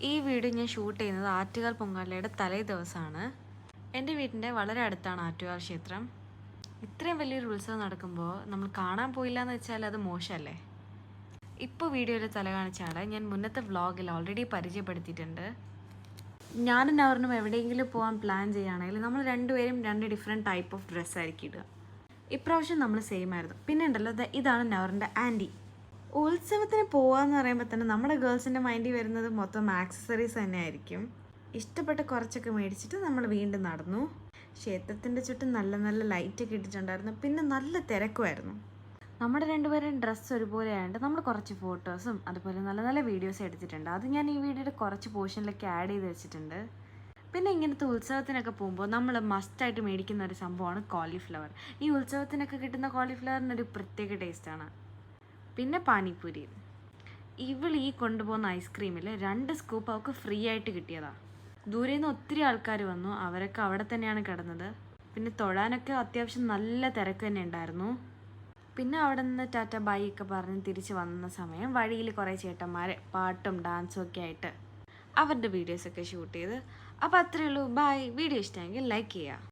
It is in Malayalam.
ഈ വീഡിയോ ഞാൻ ഷൂട്ട് ചെയ്യുന്നത് ആറ്റുകാൽ പൊങ്കാലയുടെ തലേ ദിവസമാണ്. എൻ്റെ വീടിൻ്റെ വളരെ അടുത്താണ് ആറ്റുകാൽ ക്ഷേത്രം. ഇത്രയും വലിയൊരു ഉത്സവം നടക്കുമ്പോൾ നമ്മൾ കാണാൻ പോയില്ല എന്ന് വെച്ചാൽ അത് മോശമല്ലേ. ഇപ്പോൾ വീഡിയോയിൽ തല കാണിച്ചാണ് ഞാൻ മുന്നത്തെ വ്ളോഗിൽ ഓൾറെഡി പരിചയപ്പെടുത്തിയിട്ടുണ്ട്. ഞാനും നവറിനും എവിടെയെങ്കിലും പോകാൻ പ്ലാൻ ചെയ്യുകയാണെങ്കിൽ നമ്മൾ രണ്ടുപേരും രണ്ട് ഡിഫറെൻറ്റ് ടൈപ്പ് ഓഫ് ഡ്രസ്സായിരിക്കും ഇടുക. ഇപ്രാവശ്യം നമ്മൾ സെയിം ആയിരുന്നു. പിന്നെ ഉണ്ടല്ലോ, ഇതാണ് നവറിൻ്റെ ആൻറ്റി. ഉത്സവത്തിന് പോകാമെന്ന് പറയുമ്പോൾ തന്നെ നമ്മുടെ ഗേൾസിൻ്റെ മൈൻഡിൽ വരുന്നത് മൊത്തം ആക്സസറീസ് തന്നെയായിരിക്കും. ഇഷ്ടപ്പെട്ട കുറച്ചൊക്കെ മേടിച്ചിട്ട് നമ്മൾ വീണ്ടും നടന്നു. ക്ഷേത്രത്തിൻ്റെ ചുറ്റും നല്ല നല്ല ലൈറ്റൊക്കെ ഇട്ടിട്ടുണ്ടായിരുന്നു. പിന്നെ നല്ല തിരക്കുമായിരുന്നു. നമ്മുടെ രണ്ടുപേരും ഡ്രസ്സ് ഒരുപോലെ ആയതുകൊണ്ട് നമ്മൾ കുറച്ച് ഫോട്ടോസും അതുപോലെ നല്ല നല്ല വീഡിയോസും എടുത്തിട്ടുണ്ട്. അത് ഞാൻ ഈ വീഡിയോയുടെ കുറച്ച് പോർഷനിലൊക്കെ ആഡ് ചെയ്ത് വെച്ചിട്ടുണ്ട്. പിന്നെ ഇങ്ങനത്തെ ഉത്സവത്തിനൊക്കെ പോകുമ്പോൾ നമ്മൾ മസ്റ്റായിട്ട് മേടിക്കുന്ന ഒരു സംഭവമാണ് കോളിഫ്ലവർ. ഈ ഉത്സവത്തിനൊക്കെ കിട്ടുന്ന കോളിഫ്ലവറിനൊരു പ്രത്യേക ടേസ്റ്റാണ്. പിന്നെ പാനിപ്പൂരി. ഈ കൊണ്ടുപോകുന്ന ഐസ്ക്രീമിൽ 2 സ്കൂപ്പ് അവൾക്ക് ഫ്രീ ആയിട്ട് കിട്ടിയതാണ്. ദൂരെ നിന്ന് ഒത്തിരി ആൾക്കാർ വന്നു. അവരൊക്കെ അവിടെ തന്നെയാണ് കിടന്നത്. പിന്നെ തൊഴാനൊക്കെ അത്യാവശ്യം നല്ല തിരക്ക് തന്നെ ഉണ്ടായിരുന്നു. പിന്നെ അവിടെ നിന്ന് ടാറ്റ ബൈ ഒക്കെ പറഞ്ഞ് തിരിച്ച് വന്ന സമയം വഴിയിൽ കുറേ ചേട്ടന്മാർ പാട്ടും ഡാൻസും ഒക്കെ ആയിട്ട് അവരുടെ വീഡിയോസൊക്കെ ഷൂട്ട് ചെയ്ത്. അപ്പോൾ അത്രയേ ഉള്ളൂ. ബൈ. വീഡിയോ ഇഷ്ടമെങ്കിൽ ലൈക്ക് ചെയ്യുക.